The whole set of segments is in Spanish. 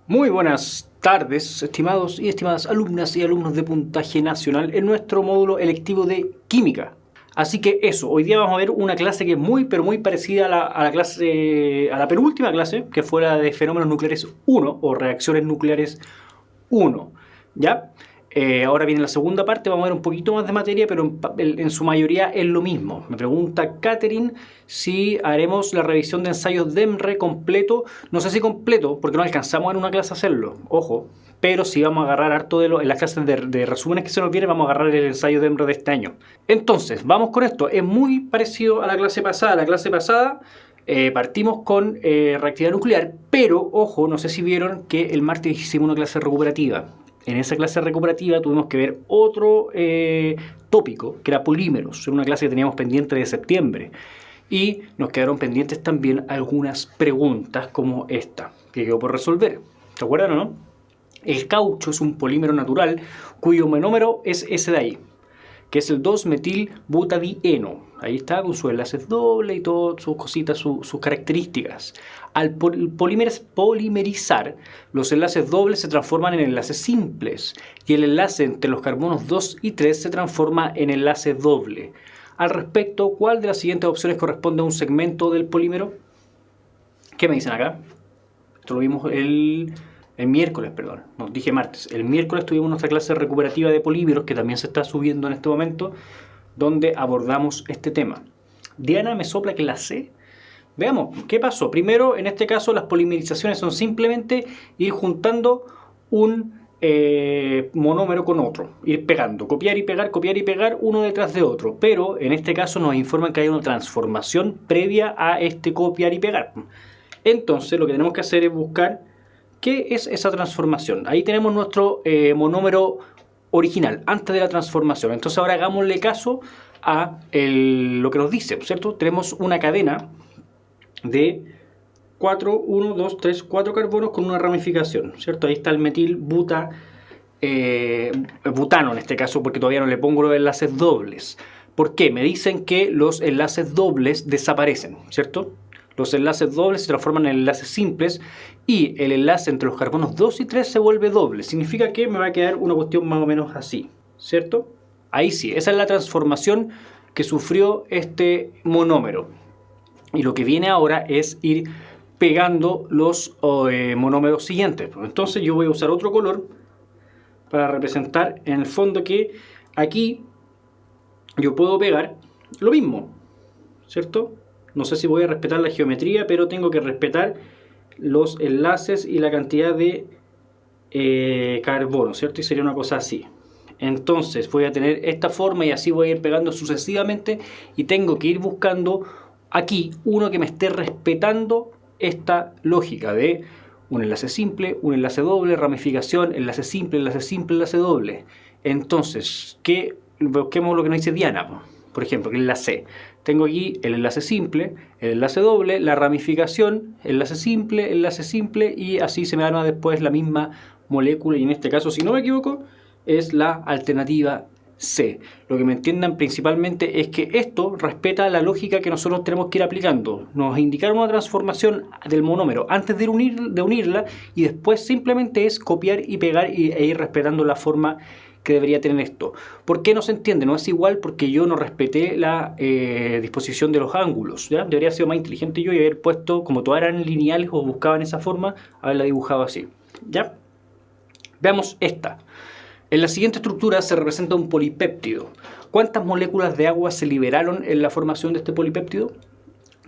Muy buenas tardes, estimados y estimadas alumnas y alumnos de puntaje nacional en nuestro módulo electivo de química. Así que eso, hoy día vamos a ver una clase que es muy, pero muy parecida a la penúltima clase, que fue la de fenómenos nucleares 1 o reacciones nucleares 1. ¿Ya? Ahora viene la segunda parte, vamos a ver un poquito más de materia, pero en su mayoría es lo mismo. Me pregunta Catherine si haremos la revisión de ensayos DEMRE completo. No sé si completo, porque no alcanzamos en una clase a hacerlo, ojo. Pero sí vamos a agarrar harto en las clases de resúmenes que se nos viene, vamos a agarrar el ensayo DEMRE de este año. Entonces, vamos con esto. Es muy parecido a la clase pasada. La clase pasada partimos con reactividad nuclear, pero, ojo, no sé si vieron que el martes hicimos una clase recuperativa. En esa clase recuperativa tuvimos que ver otro tópico, que era polímeros. Era una clase que teníamos pendiente de septiembre. Y nos quedaron pendientes también algunas preguntas como esta, que quedó por resolver. ¿Se acuerdan o no? El caucho es un polímero natural cuyo monómero es ese de ahí, que es el 2-metilbutadieno. Ahí está, con sus enlaces dobles y todas sus cositas, sus características. Al polimerizar, los enlaces dobles se transforman en enlaces simples y el enlace entre los carbonos 2 y 3 se transforma en enlace doble. Al respecto, ¿cuál de las siguientes opciones corresponde a un segmento del polímero? ¿Qué me dicen acá? Esto lo vimos el miércoles, perdón. No, dije martes. El miércoles tuvimos nuestra clase recuperativa de polímeros, que también se está subiendo en este momento, donde abordamos este tema. Diana me sopla que la sé. Veamos, ¿qué pasó? Primero, en este caso, las polimerizaciones son simplemente ir juntando un monómero con otro, ir pegando, copiar y pegar uno detrás de otro, pero en este caso nos informan que hay una transformación previa a este copiar y pegar. Entonces lo que tenemos que hacer es buscar qué es esa transformación. Ahí tenemos nuestro monómero original, antes de la transformación. Entonces ahora hagámosle caso a lo que nos dice, ¿cierto? Tenemos una cadena de 4 carbonos con una ramificación, ¿cierto? Ahí está el butano en este caso, porque todavía no le pongo los enlaces dobles. ¿Por qué? Me dicen que los enlaces dobles desaparecen, ¿cierto? Los enlaces dobles se transforman en enlaces simples y el enlace entre los carbonos 2 y 3 se vuelve doble. Significa que me va a quedar una cuestión más o menos así, ¿cierto? Ahí sí, esa es la transformación que sufrió este monómero. Y lo que viene ahora es ir pegando los monómeros siguientes. Entonces yo voy a usar otro color para representar en el fondo que aquí yo puedo pegar lo mismo, ¿cierto? No sé si voy a respetar la geometría, pero tengo que respetar los enlaces y la cantidad de carbono, ¿cierto? Y sería una cosa así. Entonces voy a tener esta forma y así voy a ir pegando sucesivamente y tengo que ir buscando aquí uno que me esté respetando esta lógica de un enlace simple, un enlace doble, ramificación, enlace simple, enlace doble. Entonces, busquemos lo que nos dice Diana, por ejemplo, que es la C. Tengo aquí el enlace simple, el enlace doble, la ramificación, enlace simple y así se me da después la misma molécula y en este caso, si no me equivoco, es la alternativa C. Lo que me entiendan principalmente es que esto respeta la lógica que nosotros tenemos que ir aplicando. Nos indicaron una transformación del monómero antes de unirla y después simplemente es copiar y pegar e ir respetando la forma que debería tener esto. ¿Por qué no se entiende? No es igual porque yo no respeté la disposición de los ángulos, ¿ya? Debería haber sido más inteligente yo y haber puesto, como todas eran lineales o buscaban esa forma, haberla dibujado así, ¿ya? Veamos esta. En la siguiente estructura se representa un polipéptido. ¿Cuántas moléculas de agua se liberaron en la formación de este polipéptido?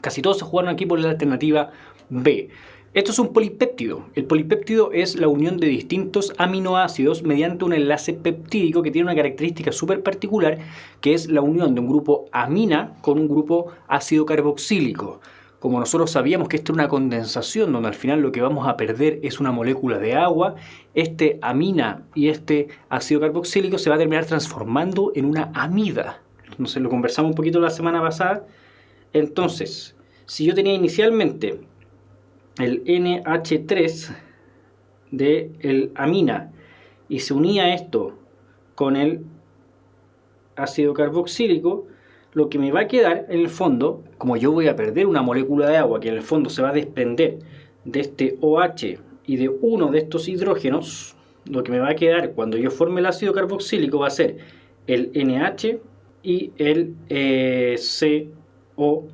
Casi todos se jugaron aquí por la alternativa B. Esto es un polipéptido. El polipéptido es la unión de distintos aminoácidos mediante un enlace peptídico que tiene una característica súper particular, que es la unión de un grupo amina con un grupo ácido carboxílico. Como nosotros sabíamos que esto es una condensación donde al final lo que vamos a perder es una molécula de agua, este amina y este ácido carboxílico se va a terminar transformando en una amida. Entonces lo conversamos un poquito la semana pasada. Entonces, si yo tenía inicialmente el NH3 de el amina y se unía esto con el ácido carboxílico, lo que me va a quedar en el fondo, como yo voy a perder una molécula de agua que en el fondo se va a desprender de este OH y de uno de estos hidrógenos, lo que me va a quedar cuando yo forme el ácido carboxílico va a ser el NH y el CO,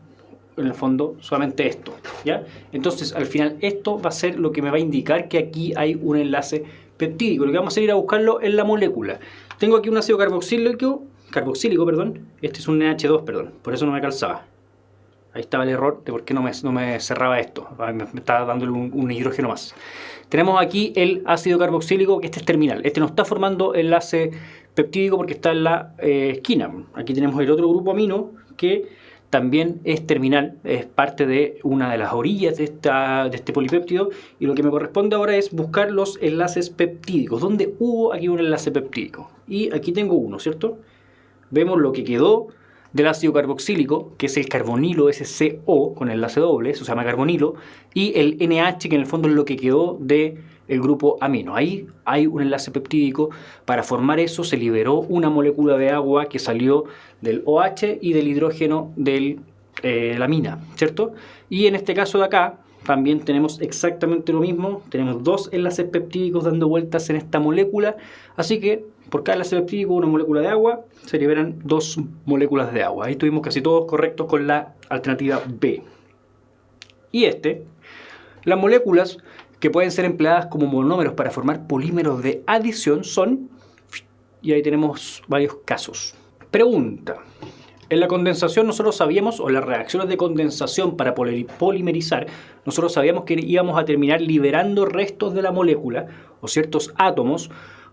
en el fondo solamente esto, ¿ya? Entonces al final esto va a ser lo que me va a indicar que aquí hay un enlace peptídico. Lo que vamos a ir a buscarlo en la molécula. Tengo aquí un ácido carboxílico, este es un NH2, por eso no me calzaba. Ahí estaba el error de por qué no me cerraba esto, me estaba dándole un hidrógeno más. Tenemos aquí el ácido carboxílico, que este es terminal. Este no está formando enlace peptídico porque está en la esquina. Aquí tenemos el otro grupo amino que también es terminal, es parte de una de las orillas de este polipéptido. Y lo que me corresponde ahora es buscar los enlaces peptídicos. ¿Dónde hubo aquí un enlace peptídico? Y aquí tengo uno, ¿cierto? Vemos lo que quedó del ácido carboxílico, que es el carbonilo SCO con enlace doble, eso se llama carbonilo, y el NH, que en el fondo es lo que quedó del grupo amino. Ahí hay un enlace peptídico. Para formar eso se liberó una molécula de agua que salió del OH y del hidrógeno de la amina, ¿cierto? Y en este caso de acá también tenemos exactamente lo mismo, tenemos dos enlaces peptídicos dando vueltas en esta molécula, así que por cada enlace peptídico, una molécula de agua, se liberan dos moléculas de agua. Ahí tuvimos casi todos correctos con la alternativa B. Y las moléculas que pueden ser empleadas como monómeros para formar polímeros de adición son, y ahí tenemos varios casos. Pregunta: en la condensación nosotros sabíamos, o las reacciones de condensación para polimerizar, nosotros sabíamos que íbamos a terminar liberando restos de la molécula o ciertos átomos,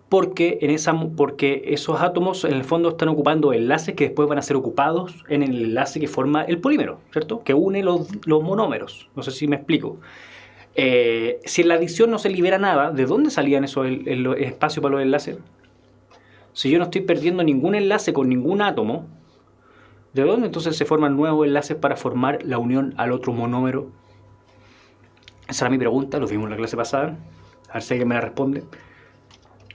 porque esos átomos en el fondo están ocupando enlaces que después van a ser ocupados en el enlace que forma el polímero, ¿cierto? Que une los monómeros. No sé si me explico. Si en la adición no se libera nada, ¿de dónde salían esos el espacio para los enlaces? Si yo no estoy perdiendo ningún enlace con ningún átomo, ¿de dónde entonces se forman nuevos enlaces para formar la unión al otro monómero? Esa era mi pregunta, lo vimos en la clase pasada. A ver si alguien me la responde.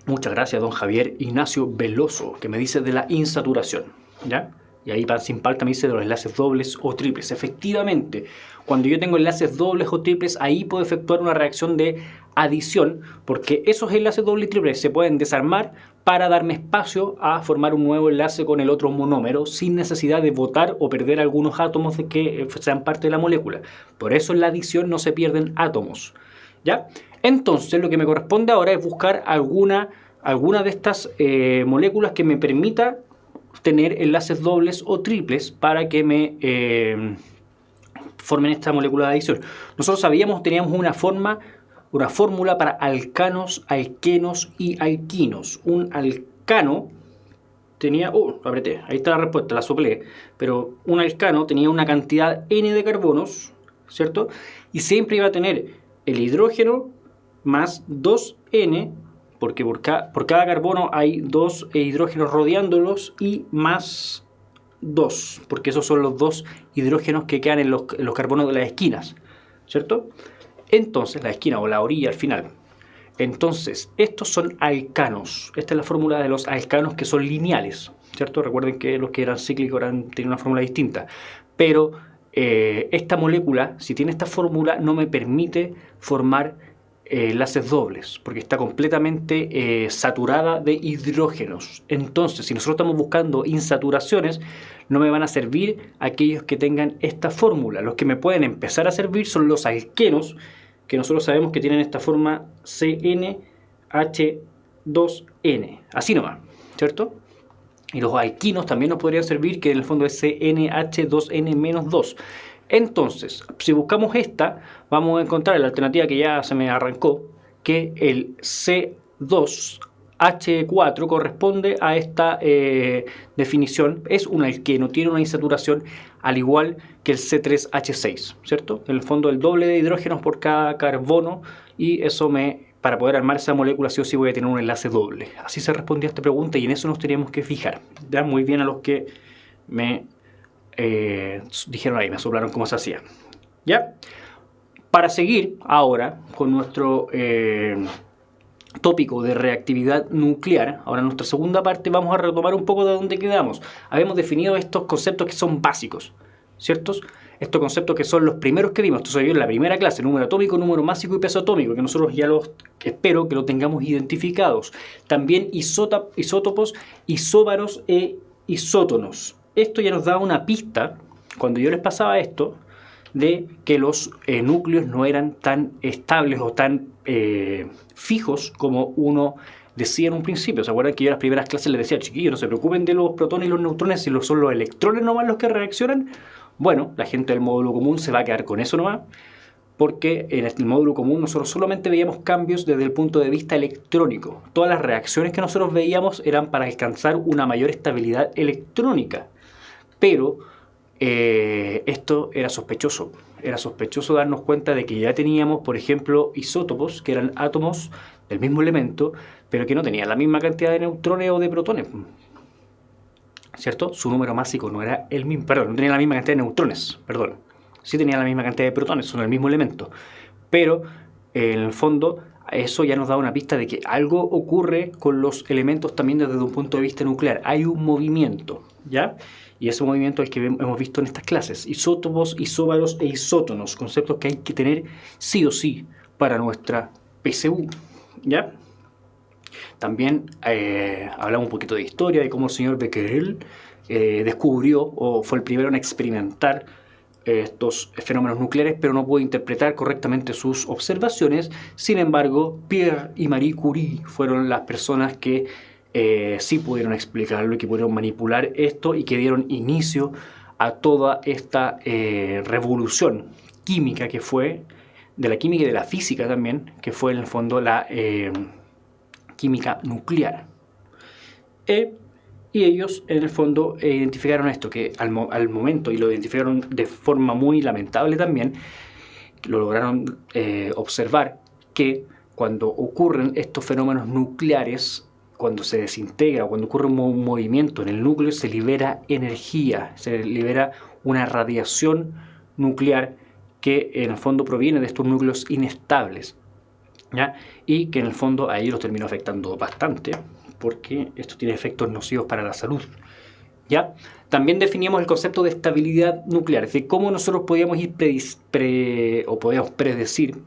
Muchas gracias, don Javier Ignacio Veloso, que me dice de la insaturación, ¿ya? Y ahí sin palta me dice de los enlaces dobles o triples. Efectivamente, cuando yo tengo enlaces dobles o triples, ahí puedo efectuar una reacción de adición, porque esos enlaces dobles y triples se pueden desarmar para darme espacio a formar un nuevo enlace con el otro monómero sin necesidad de botar o perder algunos átomos de que sean parte de la molécula. Por eso en la adición no se pierden átomos, ¿ya? Entonces lo que me corresponde ahora es buscar alguna de estas moléculas que me permita tener enlaces dobles o triples para que me formen esta molécula de adición. Nosotros teníamos una fórmula para alcanos, alquenos y alquinos. Un alcano tenía, lo apreté, ahí está la respuesta, la soplé, pero un alcano tenía una cantidad N de carbonos, ¿cierto? Y siempre iba a tener el hidrógeno más 2N, porque por cada carbono hay dos hidrógenos rodeándolos, y más 2, porque esos son los dos hidrógenos que quedan en los carbonos de las esquinas, ¿cierto? Entonces, la esquina o la orilla al final. Entonces, estos son alcanos. Esta es la fórmula de los alcanos que son lineales, ¿cierto? Recuerden que los que eran cíclicos tienen una fórmula distinta. Pero esta molécula, si tiene esta fórmula, no me permite formar enlaces dobles, porque está completamente saturada de hidrógenos. Entonces, si nosotros estamos buscando insaturaciones, no me van a servir aquellos que tengan esta fórmula. Los que me pueden empezar a servir son los alquenos, que nosotros sabemos que tienen esta forma CnH2n, así nomás, ¿cierto? Y los alquinos también nos podrían servir, que en el fondo es CnH2n-2. Entonces, si buscamos esta, vamos a encontrar la alternativa que ya se me arrancó, que el C2H4 corresponde a esta definición. Es un alqueno, tiene una insaturación al igual que el C3H6, ¿cierto? En el fondo el doble de hidrógenos por cada carbono, y eso para poder armar esa molécula sí o sí voy a tener un enlace doble. Así se respondía a esta pregunta, y en eso nos teníamos que fijar. Ya, muy bien a los que me dijeron ahí, me soplaron cómo se hacía. ¿Ya? Para seguir ahora con nuestro tópico de reactividad nuclear, ahora en nuestra segunda parte vamos a retomar un poco de donde quedamos. Habíamos definido estos conceptos que son básicos, ¿ciertos? Estos conceptos que son los primeros que vimos, entonces yo en la primera clase, número atómico, número másico y peso atómico, que nosotros ya los espero que lo tengamos identificados. También isótopos, isóbaros e isótonos. Esto ya nos da una pista, cuando yo les pasaba esto, de que los núcleos no eran tan estables o tan fijos como uno decía en un principio. ¿Se acuerdan que yo en las primeras clases les decía, chiquillos, no se preocupen de los protones y los neutrones, si son los electrones nomás los que reaccionan? Bueno, la gente del módulo común se va a quedar con eso nomás, porque en el módulo común nosotros solamente veíamos cambios desde el punto de vista electrónico. Todas las reacciones que nosotros veíamos eran para alcanzar una mayor estabilidad electrónica. Pero esto era sospechoso. Era sospechoso darnos cuenta de que ya teníamos, por ejemplo, isótopos, que eran átomos del mismo elemento, pero que no tenían la misma cantidad de neutrones o de protones, ¿cierto? Su número másico no era el mismo, perdón, no tenía la misma cantidad de neutrones, perdón. Sí tenía la misma cantidad de protones, son el mismo elemento. Pero, en el fondo, eso ya nos da una pista de que algo ocurre con los elementos también desde un punto de vista nuclear. Hay un movimiento, ¿ya? Y ese movimiento es el que hemos visto en estas clases. Isótopos, isóbaros e isótonos, conceptos que hay que tener sí o sí para nuestra PSU, ¿ya? También hablamos un poquito de historia, de cómo el señor Becquerel descubrió o fue el primero en experimentar estos fenómenos nucleares, pero no pudo interpretar correctamente sus observaciones. Sin embargo, Pierre y Marie Curie fueron las personas que sí pudieron explicarlo y que pudieron manipular esto y que dieron inicio a toda esta revolución química que fue, de la química y de la física también, que fue en el fondo la química nuclear. Y ellos en el fondo identificaron esto, que al momento, y lo identificaron de forma muy lamentable también, lo lograron observar, que cuando ocurren estos fenómenos nucleares, cuando se desintegra, cuando ocurre un movimiento en el núcleo, se libera energía, se libera una radiación nuclear que en el fondo proviene de estos núcleos inestables, ¿ya? Y que en el fondo a ellos los terminó afectando bastante, porque esto tiene efectos nocivos para la salud, ¿ya? También definíamos el concepto de estabilidad nuclear, es decir, cómo nosotros podíamos ir podíamos predecir,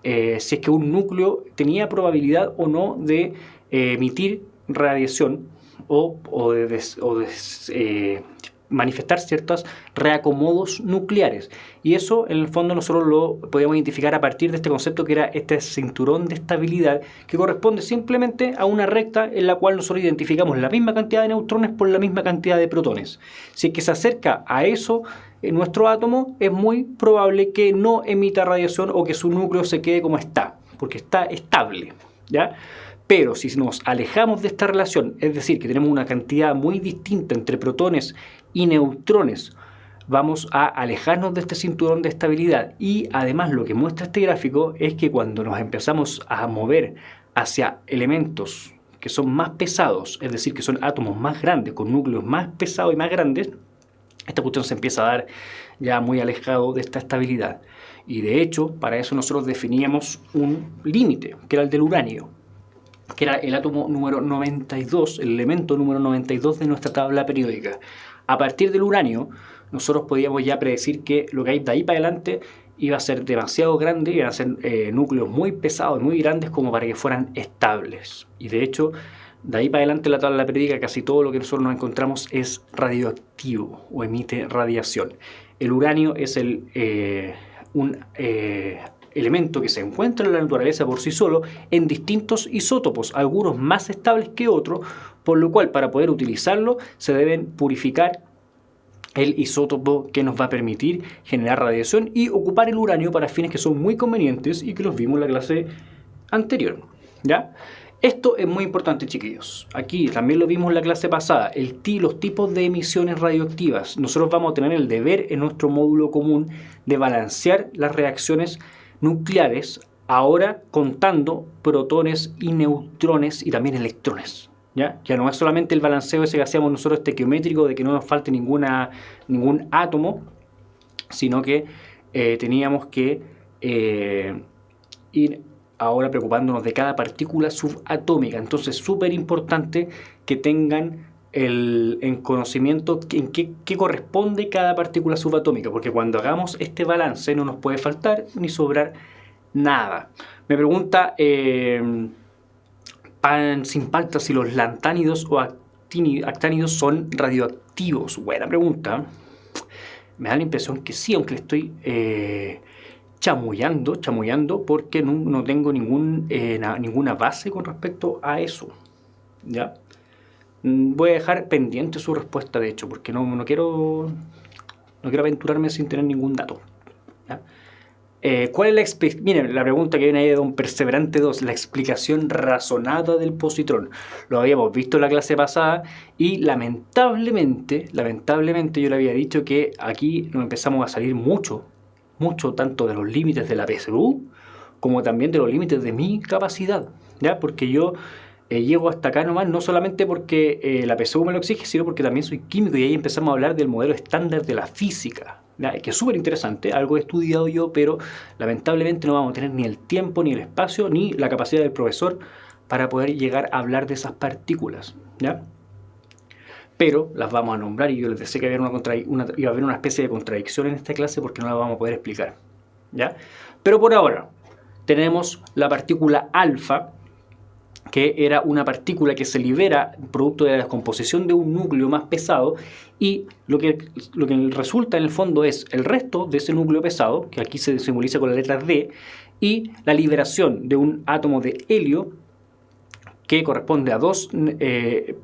si es que un núcleo tenía probabilidad o no de emitir radiación o de manifestar ciertos reacomodos nucleares. Y eso, en el fondo, nosotros lo podíamos identificar a partir de este concepto que era este cinturón de estabilidad, que corresponde simplemente a una recta en la cual nosotros identificamos la misma cantidad de neutrones por la misma cantidad de protones. Si es que se acerca a eso, nuestro átomo, es muy probable que no emita radiación o que su núcleo se quede como está, porque está estable, ¿ya? Pero si nos alejamos de esta relación, es decir, que tenemos una cantidad muy distinta entre protones y neutrones, vamos a alejarnos de este cinturón de estabilidad. Y además lo que muestra este gráfico es que cuando nos empezamos a mover hacia elementos que son más pesados, es decir, que son átomos más grandes, con núcleos más pesados y más grandes, esta cuestión se empieza a dar ya muy alejado de esta estabilidad. Y de hecho, para eso nosotros definíamos un límite, que era el del uranio, que era el átomo número 92, el elemento número 92 de nuestra tabla periódica. A partir del uranio, nosotros podíamos ya predecir que lo que hay de ahí para adelante iba a ser demasiado grande, iban a ser núcleos muy pesados y muy grandes como para que fueran estables. Y de hecho, de ahí para adelante la tabla periódica, casi todo lo que nosotros nos encontramos es radioactivo o emite radiación. El uranio es un elemento que se encuentra en la naturaleza por sí solo en distintos isótopos, algunos más estables que otros, por lo cual para poder utilizarlo se deben purificar el isótopo que nos va a permitir generar radiación y ocupar el uranio para fines que son muy convenientes y que los vimos en la clase anterior, ¿ya? Esto es muy importante, chiquillos. Aquí también lo vimos en la clase pasada, los tipos de emisiones radioactivas. Nosotros vamos a tener el deber en nuestro módulo común de balancear las reacciones nucleares, ahora contando protones y neutrones y también electrones. ¿Ya? Ya no es solamente el balanceo ese que hacíamos nosotros estequiométrico de que no nos falte ningún átomo, sino que teníamos que ir ahora preocupándonos de cada partícula subatómica. Entonces, súper importante que tengan en conocimiento en qué corresponde cada partícula subatómica, porque cuando hagamos este balance no nos puede faltar ni sobrar nada. Me pregunta Pan sin palta si los lantánidos o actánidos son radioactivos. Buena pregunta. Me da la impresión que sí, aunque le estoy chamullando porque no tengo ninguna base con respecto a eso. ¿Ya? Voy a dejar pendiente su respuesta, de hecho, porque no quiero aventurarme sin tener ningún dato. ¿Ya? ¿Cuál es miren, la pregunta que viene ahí de Don Perseverante 2, la explicación razonada del positrón? Lo habíamos visto en la clase pasada y lamentablemente yo le había dicho que aquí nos empezamos a salir mucho tanto de los límites de la PSU como también de los límites de mi capacidad, ¿ya? Porque yo llego hasta acá nomás, no solamente porque la PSU me lo exige, sino porque también soy químico y ahí empezamos a hablar del modelo estándar de la física, ¿ya? Que es súper interesante, algo he estudiado yo, pero lamentablemente no vamos a tener ni el tiempo, ni el espacio, ni la capacidad del profesor para poder llegar a hablar de esas partículas, ¿ya? Pero las vamos a nombrar y yo les decía que iba a haber una especie de contradicción en esta clase porque no la vamos a poder explicar, ¿ya? Pero por ahora tenemos la partícula alfa, que era una partícula que se libera producto de la descomposición de un núcleo más pesado, y lo que resulta en el fondo es el resto de ese núcleo pesado, que aquí se simboliza con la letra D, y la liberación de un átomo de helio que corresponde a 2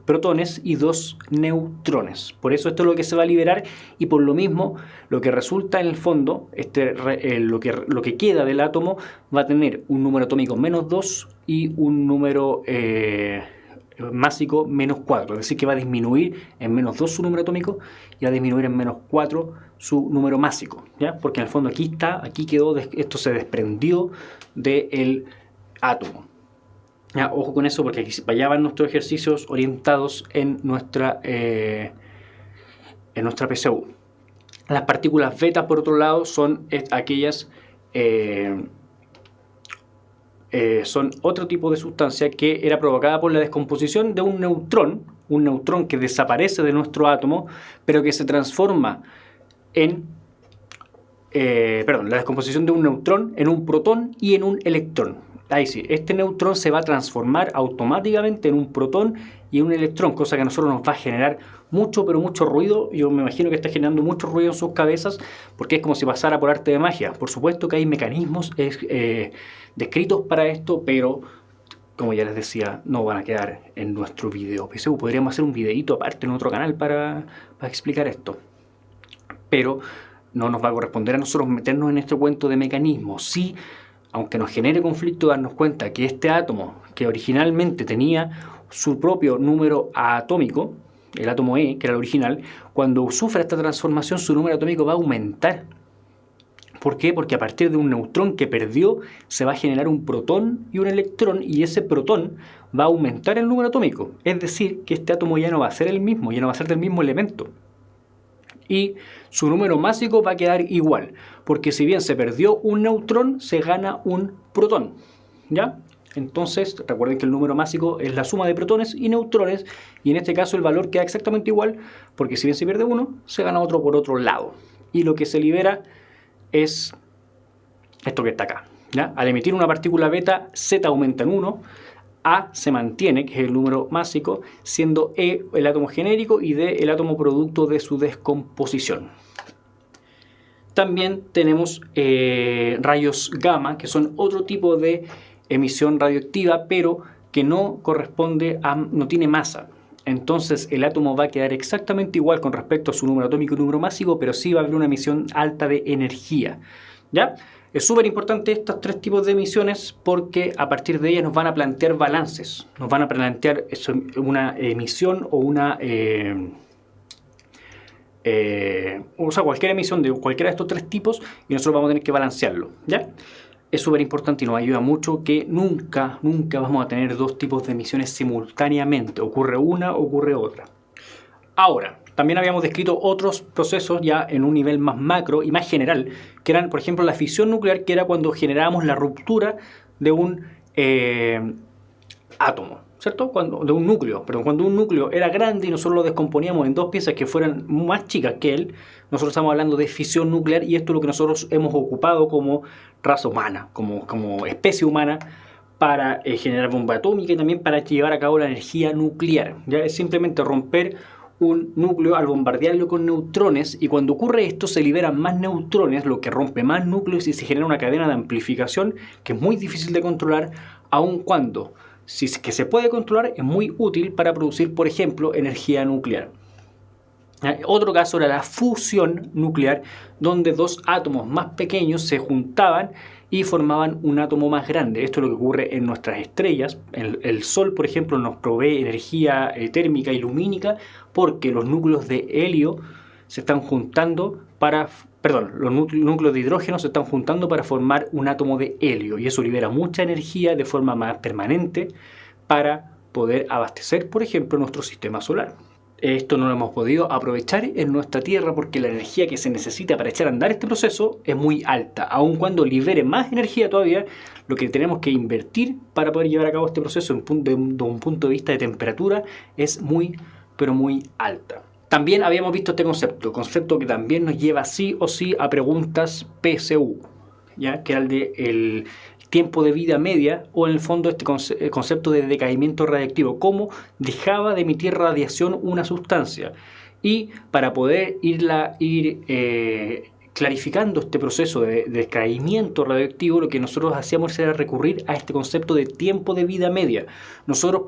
protones y 2 neutrones. Por eso esto es lo que se va a liberar, y por lo mismo lo que resulta en el fondo, lo que queda del átomo va a tener un número atómico menos 2 y un número másico menos 4. Es decir, que va a disminuir en menos 2 su número atómico y va a disminuir en menos 4 su número másico, ¿ya? Porque en el fondo aquí quedó, esto se desprendió del átomo. Ya, ojo con eso, porque aquí allá van nuestros ejercicios orientados en nuestra PSU. Las partículas beta, por otro lado, son aquellas son otro tipo de sustancia que era provocada por la descomposición de un neutrón que desaparece de nuestro átomo, pero que se transforma en la descomposición de un neutrón en un protón y en un electrón. Ahí sí, este neutrón se va a transformar automáticamente en un protón y en un electrón, cosa que a nosotros nos va a generar mucho ruido. Yo me imagino que está generando mucho ruido en sus cabezas, porque es como si pasara por arte de magia. Por supuesto que hay mecanismos descritos para esto, pero como ya les decía, no van a quedar en nuestro video PSU. Podríamos hacer un videito aparte en otro canal para explicar esto, pero no nos va a corresponder a nosotros meternos en este cuento de mecanismos. Sí, aunque nos genere conflicto darnos cuenta que este átomo, que originalmente tenía su propio número atómico, el átomo E, que era el original, cuando sufra esta transformación su número atómico va a aumentar. ¿Por qué? Porque a partir de un neutrón que perdió se va a generar un protón y un electrón, y ese protón va a aumentar el número atómico. Es decir, que este átomo ya no va a ser el mismo, ya no va a ser del mismo elemento. Y su número másico va a quedar igual, porque si bien se perdió un neutrón, se gana un protón, ¿ya? Entonces, recuerden que el número másico es la suma de protones y neutrones, y en este caso el valor queda exactamente igual, porque si bien se pierde uno, se gana otro por otro lado. Y lo que se libera es esto que está acá, ¿ya? Al emitir una partícula beta, Z aumenta en 1, A se mantiene, que es el número másico, siendo E el átomo genérico y D el átomo producto de su descomposición. También tenemos rayos gamma, que son otro tipo de emisión radioactiva, pero que no tiene masa. Entonces el átomo va a quedar exactamente igual con respecto a su número atómico y número másico, pero sí va a haber una emisión alta de energía, ¿ya? Es súper importante estos 3 tipos de emisiones, porque a partir de ellas nos van a plantear balances, nos van a plantear una emisión o cualquier emisión de cualquiera de estos 3 tipos, y nosotros vamos a tener que balancearlo, ¿ya? Es súper importante y nos ayuda mucho que nunca vamos a tener 2 tipos de emisiones simultáneamente. Ocurre una, ocurre otra. Ahora, también habíamos descrito otros procesos ya en un nivel más macro y más general, que eran, por ejemplo, la fisión nuclear, que era cuando generábamos la ruptura de un átomo, ¿cierto? Cuando un núcleo era grande y nosotros lo descomponíamos en dos piezas que fueran más chicas que él, nosotros estamos hablando de fisión nuclear, y esto es lo que nosotros hemos ocupado como raza humana, como especie humana, para generar bomba atómica y también para llevar a cabo la energía nuclear. ¿Ya? Es simplemente romper un núcleo al bombardearlo con neutrones, y cuando ocurre esto se liberan más neutrones, lo que rompe más núcleos y se genera una cadena de amplificación que es muy difícil de controlar, aun cuando, si es que se puede controlar, es muy útil para producir, por ejemplo, energía nuclear. Otro caso era la fusión nuclear, donde dos átomos más pequeños se juntaban y formaban un átomo más grande. Esto es lo que ocurre en nuestras estrellas. El Sol, por ejemplo, nos provee energía térmica y lumínica porque los núcleos de helio se están juntando los núcleos de hidrógeno se están juntando para formar un átomo de helio, y eso libera mucha energía de forma más permanente para poder abastecer, por ejemplo, nuestro sistema solar. Esto no lo hemos podido aprovechar en nuestra Tierra porque la energía que se necesita para echar a andar este proceso es muy alta. Aun cuando libere más energía todavía, lo que tenemos que invertir para poder llevar a cabo este proceso desde un punto de vista de temperatura es muy, pero muy alta. También habíamos visto este concepto que también nos lleva sí o sí a preguntas PSU, ¿ya? Que era el tiempo de vida media, o en el fondo este concepto de decaimiento radiactivo, cómo dejaba de emitir radiación una sustancia. Y para poder ir clarificando este proceso de decaimiento radioactivo, lo que nosotros hacíamos era recurrir a este concepto de tiempo de vida media. Nosotros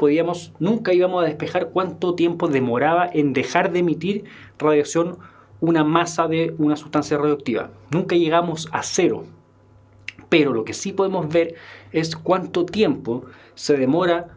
nunca íbamos a despejar cuánto tiempo demoraba en dejar de emitir radiación una masa de una sustancia radioactiva. Nunca llegamos a cero. Pero lo que sí podemos ver es cuánto tiempo se demora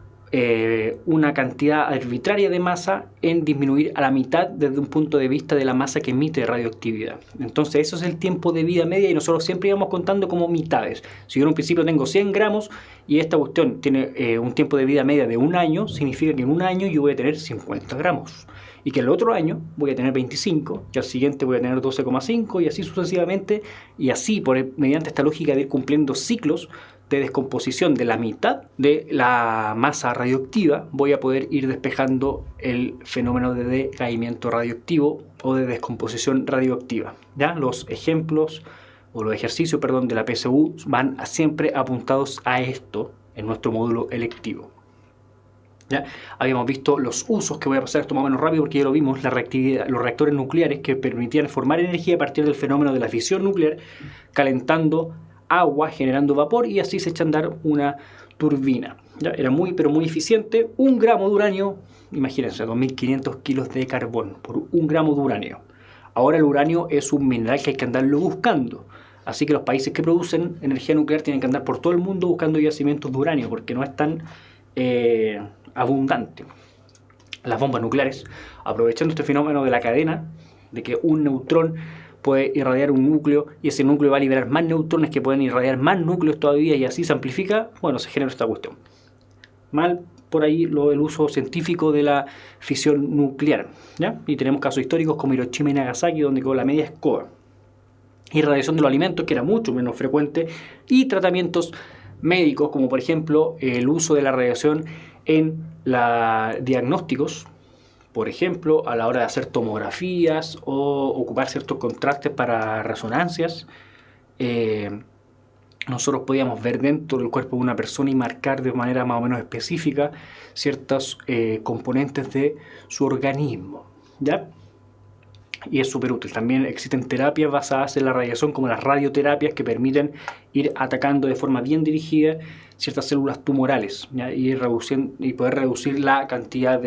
una cantidad arbitraria de masa en disminuir a la mitad desde un punto de vista de la masa que emite radioactividad. Entonces eso es el tiempo de vida media, y nosotros siempre íbamos contando como mitades. Si yo en un principio tengo 100 gramos y esta cuestión tiene un tiempo de vida media de un año, significa que en un año yo voy a tener 50 gramos. Y que el otro año voy a tener 25, y al siguiente voy a tener 12,5, y así sucesivamente, y así mediante esta lógica de ir cumpliendo ciclos de descomposición de la mitad de la masa radioactiva, voy a poder ir despejando el fenómeno de decaimiento radioactivo o de descomposición radioactiva. ¿Ya? Los ejemplos o los ejercicios, de la PSU van siempre apuntados a esto en nuestro módulo electivo. ¿Ya? Habíamos visto los usos, que voy a pasar esto más o menos rápido porque ya lo vimos, la reactividad, los reactores nucleares que permitían formar energía a partir del fenómeno de la fisión nuclear, calentando agua, generando vapor, y así se echa a andar una turbina. ¿Ya? Era muy, pero muy eficiente. 1 gramo de uranio, imagínense, 2500 kilos de carbón por 1 gramo de uranio. Ahora el uranio es un mineral que hay que andarlo buscando. Así que los países que producen energía nuclear tienen que andar por todo el mundo buscando yacimientos de uranio porque no es tan abundante. Las bombas nucleares, aprovechando este fenómeno de la cadena, de que un neutrón puede irradiar un núcleo y ese núcleo va a liberar más neutrones que pueden irradiar más núcleos todavía, y así se amplifica, se genera esta cuestión. Mal por ahí el uso científico de la fisión nuclear, ¿ya? Y tenemos casos históricos como Hiroshima y Nagasaki, donde quedó la media escoba. Irradiación de los alimentos, que era mucho menos frecuente, y tratamientos médicos, como por ejemplo el uso de la radiación en diagnósticos, por ejemplo a la hora de hacer tomografías o ocupar ciertos contrastes para resonancias. Nosotros podíamos ver dentro del cuerpo de una persona y marcar de manera más o menos específica ciertos componentes de su organismo, ¿ya? Y es súper útil. También existen terapias basadas en la radiación, como las radioterapias, que permiten ir atacando de forma bien dirigida ciertas células tumorales, ¿ya? Y poder reducir la cantidad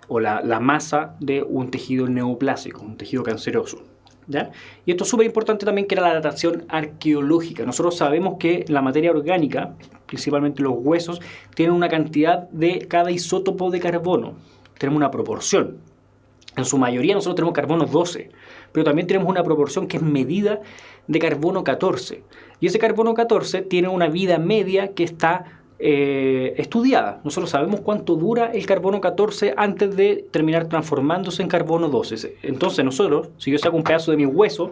la masa de un tejido neoplásico, un tejido canceroso, ¿ya? Y esto es súper importante también, que era la datación arqueológica. Nosotros sabemos que la materia orgánica, principalmente los huesos, tienen una cantidad de cada isótopo de carbono. Tenemos una proporción. En su mayoría nosotros tenemos carbono 12, pero también tenemos una proporción que es medida de carbono 14. Y ese carbono 14 tiene una vida media que está estudiada. Nosotros sabemos cuánto dura el carbono 14 antes de terminar transformándose en carbono 12. Entonces nosotros, si yo saco un pedazo de mi hueso,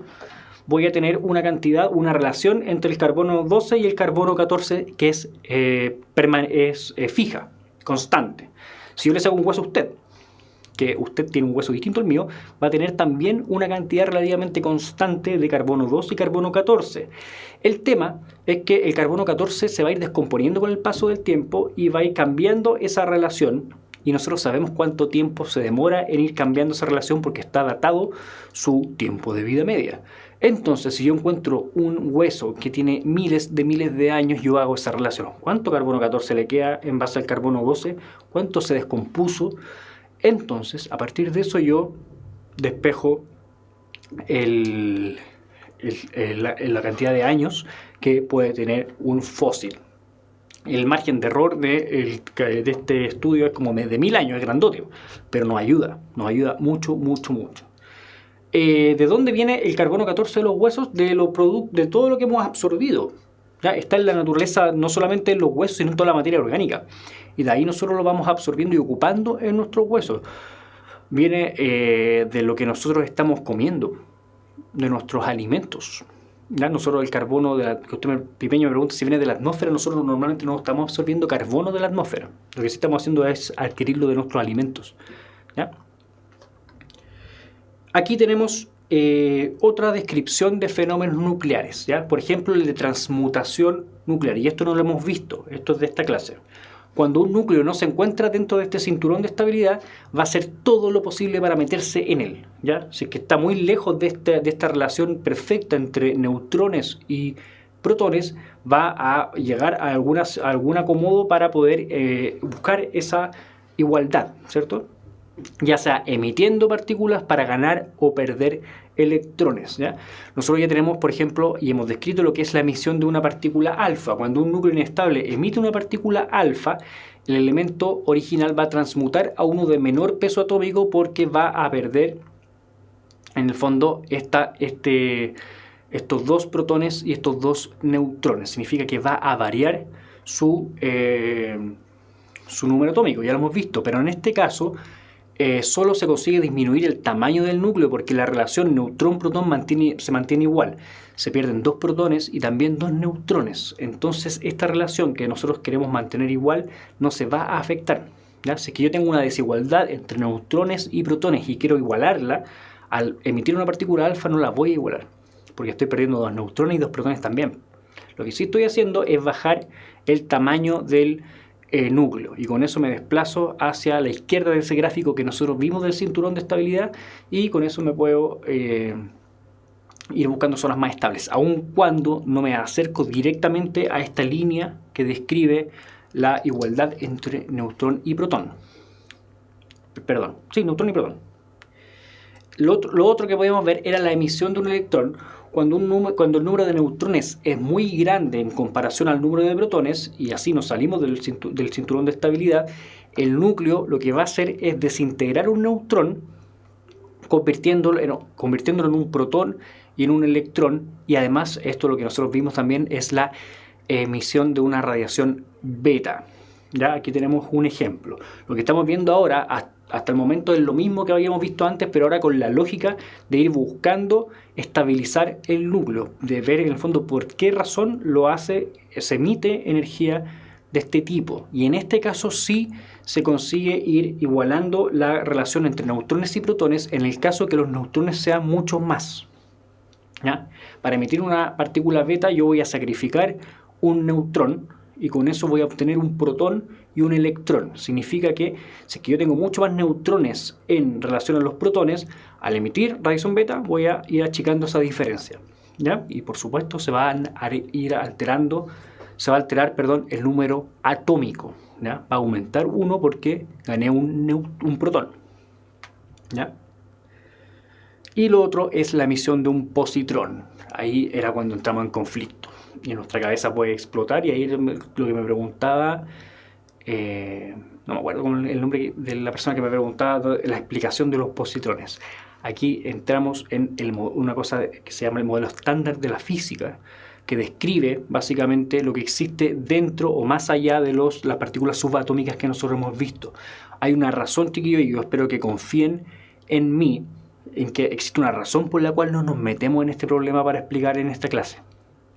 voy a tener una relación entre el carbono 12 y el carbono 14 que es fija. constante. Si yo le saco un hueso a usted, que usted tiene un hueso distinto al mío, va a tener también una cantidad relativamente constante de carbono 2 y carbono 14. El tema es que el carbono 14 se va a ir descomponiendo con el paso del tiempo y va a ir cambiando esa relación, y nosotros sabemos cuánto tiempo se demora en ir cambiando esa relación porque está datado su tiempo de vida media. Entonces, si yo encuentro un hueso que tiene miles de años, yo hago esa relación. ¿Cuánto carbono 14 le queda en base al carbono 12? ¿Cuánto se descompuso? Entonces, a partir de eso yo despejo la cantidad de años que puede tener un fósil. El margen de error de este estudio es como de 1000 años, es grandote, pero nos ayuda mucho. ¿De dónde viene el carbono 14 de los huesos? De todo lo que hemos absorbido. ¿Ya? Está en la naturaleza, no solamente en los huesos, sino en toda la materia orgánica. Y de ahí nosotros lo vamos absorbiendo y ocupando en nuestros huesos. Viene de lo que nosotros estamos comiendo, de nuestros alimentos. ¿Ya? Nosotros el carbono, que Pipeño me pregunta si viene de la atmósfera, nosotros normalmente no estamos absorbiendo carbono de la atmósfera. Lo que sí estamos haciendo es adquirirlo de nuestros alimentos. ¿Ya? Aquí tenemos otra descripción de fenómenos nucleares, ¿ya? Por ejemplo, el de transmutación nuclear, y esto no lo hemos visto, esto es de esta clase. Cuando un núcleo no se encuentra dentro de este cinturón de estabilidad, va a hacer todo lo posible para meterse en él, ¿ya? Si es que está muy lejos de esta relación perfecta entre neutrones y protones, va a llegar a algún acomodo para poder buscar esa igualdad, ¿cierto? Ya sea emitiendo partículas para ganar o perder electrones, ¿ya? Nosotros ya tenemos, por ejemplo, y hemos descrito lo que es la emisión de una partícula alfa. Cuando un núcleo inestable emite una partícula alfa, el elemento original va a transmutar a uno de menor peso atómico porque va a perder, en el fondo, estos dos protones y estos dos neutrones. Significa que va a variar su número atómico, ya lo hemos visto, pero en este caso solo se consigue disminuir el tamaño del núcleo porque la relación neutrón-protón se mantiene igual. Se pierden 2 protones y también 2 neutrones. Entonces esta relación que nosotros queremos mantener igual no se va a afectar, ¿ya? Si es que yo tengo una desigualdad entre neutrones y protones y quiero igualarla, al emitir una partícula alfa no la voy a igualar porque estoy perdiendo 2 neutrones y 2 protones también. Lo que sí estoy haciendo es bajar el tamaño del núcleo, y con eso me desplazo hacia la izquierda de ese gráfico que nosotros vimos del cinturón de estabilidad, y con eso me puedo ir buscando zonas más estables, aun cuando no me acerco directamente a esta línea que describe la igualdad entre neutrón y protón. Perdón, sí, neutrón y protón. Lo otro que podíamos ver era la emisión de un electrón. Cuando el número de neutrones es muy grande en comparación al número de protones, y así nos salimos del cinturón de estabilidad, el núcleo lo que va a hacer es desintegrar un neutrón, convirtiéndolo en un protón y en un electrón, y además esto lo que nosotros vimos también es la emisión de una radiación beta. ¿Ya? Aquí tenemos un ejemplo. Lo que estamos viendo ahora hasta el momento es lo mismo que habíamos visto antes, pero ahora con la lógica de ir buscando estabilizar el núcleo, de ver en el fondo por qué razón se emite energía de este tipo. Y en este caso sí se consigue ir igualando la relación entre neutrones y protones en el caso que los neutrones sean mucho más. ¿Ya? Para emitir una partícula beta yo voy a sacrificar un neutrón, y con eso voy a obtener un protón y un electrón. Significa que si es que yo tengo mucho más neutrones en relación a los protones, al emitir radiación beta voy a ir achicando esa diferencia, ¿ya? Y por supuesto se va a alterar el número atómico, ¿ya? Va a aumentar 1 porque gané un protón, ¿ya? Y lo otro es la emisión de un positrón. Ahí era cuando entramos en conflicto y nuestra cabeza puede explotar, y ahí lo que me preguntaba, no me acuerdo el nombre de la persona que me preguntaba la explicación de los positrones. Aquí entramos en una cosa que se llama el modelo estándar de la física, que describe básicamente lo que existe dentro o más allá de las partículas subatómicas que nosotros hemos visto. Hay una razón, chiquillos, y yo espero que confíen en mí, en que existe una razón por la cual no nos metemos en este problema para explicar en esta clase.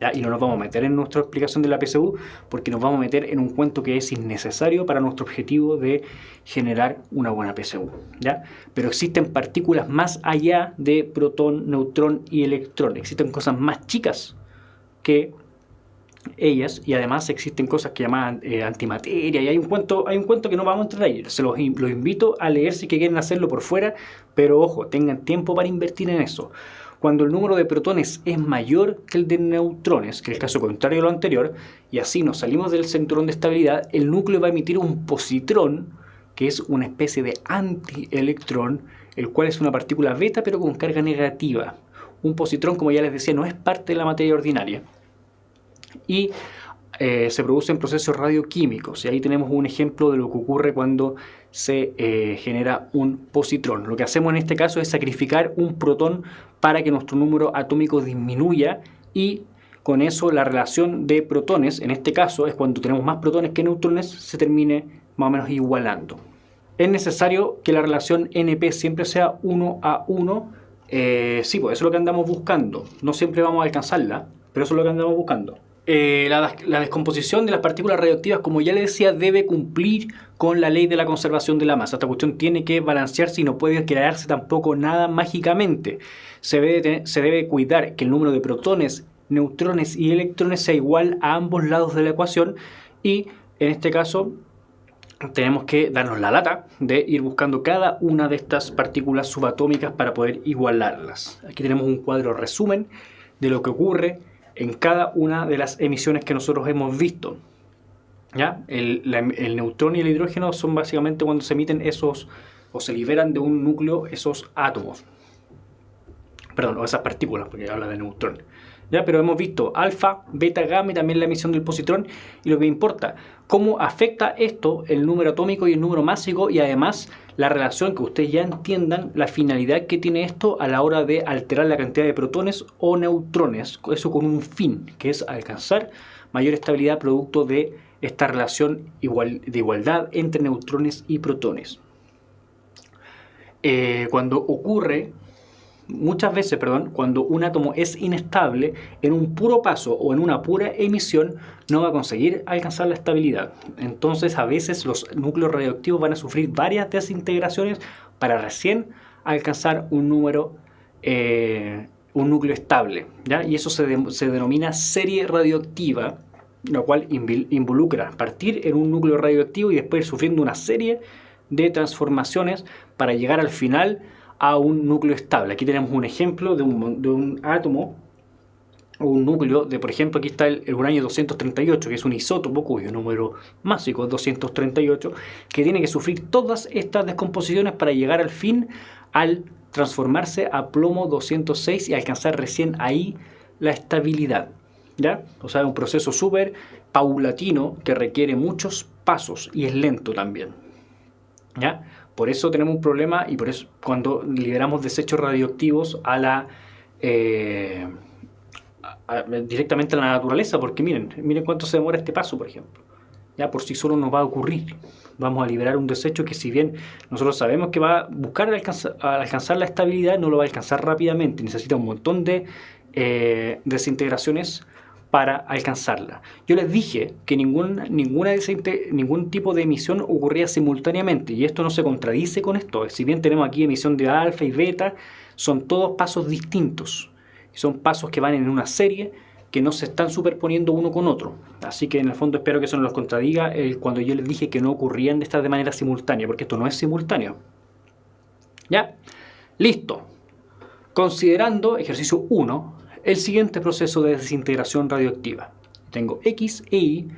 ¿ya? Y no nos vamos a meter en nuestra explicación de la PSU porque nos vamos a meter en un cuento que es innecesario para nuestro objetivo de generar una buena PSU, ¿ya? Pero existen partículas más allá de protón, neutrón y electrón. Existen cosas más chicas que ellas, y además existen cosas que llaman antimateria, y hay un cuento que no vamos a entrar ahí. Los invito a leer si quieren hacerlo por fuera, pero ojo, tengan tiempo para invertir en eso. Cuando el número de protones es mayor que el de neutrones, que es el caso contrario a lo anterior, y así nos salimos del cinturón de estabilidad, el núcleo va a emitir un positrón, que es una especie de antielectrón, el cual es una partícula beta pero con carga negativa. Un positrón, como ya les decía, no es parte de la materia ordinaria y se produce en procesos radioquímicos, y ahí tenemos un ejemplo de lo que ocurre cuando se genera un positrón. Lo que hacemos en este caso es sacrificar un protón para que nuestro número atómico disminuya, y con eso la relación de protones, en este caso es cuando tenemos más protones que neutrones, se termine más o menos igualando. Es necesario que la relación NP siempre sea 1 a 1. Sí, pues eso es lo que andamos buscando. No siempre vamos a alcanzarla, pero eso es lo que andamos buscando. La descomposición de las partículas radioactivas, como ya les decía, debe cumplir con la ley de la conservación de la masa. Esta cuestión tiene que balancearse y no puede crearse tampoco nada mágicamente. Se debe cuidar que el número de protones, neutrones y electrones sea igual a ambos lados de la ecuación, y en este caso tenemos que darnos la lata de ir buscando cada una de estas partículas subatómicas para poder igualarlas. Aquí tenemos un cuadro resumen de lo que ocurre en cada una de las emisiones que nosotros hemos visto, ¿ya? El neutrón y el hidrógeno son básicamente cuando se emiten esos, o se liberan de un núcleo esos átomos, perdón, o esas partículas, porque habla de neutrón, ¿ya? Pero hemos visto alfa, beta, gamma y también la emisión del positrón, y lo que importa, cómo afecta esto el número atómico y el número másico, y además la relación, que ustedes ya entiendan la finalidad que tiene esto a la hora de alterar la cantidad de protones o neutrones, eso con un fin, que es alcanzar mayor estabilidad producto de esta relación de igualdad entre neutrones y protones. Muchas veces, cuando un átomo es inestable, en un puro paso o en una pura emisión no va a conseguir alcanzar la estabilidad. Entonces a veces los núcleos radioactivos van a sufrir varias desintegraciones para recién alcanzar un núcleo estable, ¿ya? Y eso se denomina serie radioactiva, lo cual involucra partir en un núcleo radioactivo y después ir sufriendo una serie de transformaciones para llegar al final a un núcleo estable. Aquí tenemos un ejemplo de un átomo o un núcleo de, por ejemplo, aquí está el uranio 238, que es un isótopo cuyo número másico es 238, que tiene que sufrir todas estas descomposiciones para llegar al fin, al transformarse a plomo 206 y alcanzar recién ahí la estabilidad, ¿ya? O sea, es un proceso súper paulatino que requiere muchos pasos y es lento también, ¿ya? Por eso tenemos un problema, y por eso cuando liberamos desechos radioactivos directamente a la naturaleza, porque miren cuánto se demora este paso, por ejemplo. Ya por sí solo nos va a ocurrir. Vamos a liberar un desecho que, si bien nosotros sabemos que va a buscar alcanzar la estabilidad, no lo va a alcanzar rápidamente. Necesita un montón de desintegraciones para alcanzarla. Yo les dije que ningún tipo de emisión ocurría simultáneamente, y esto no se contradice con esto. Si bien tenemos aquí emisión de alfa y beta, son todos pasos distintos, y son pasos que van en una serie que no se están superponiendo uno con otro. Así que en el fondo espero que eso no los contradiga cuando yo les dije que no ocurrían de manera simultánea, porque esto no es simultáneo. ¿Ya? Listo. Considerando ejercicio 1, el siguiente proceso de desintegración radioactiva. Tengo X e Y,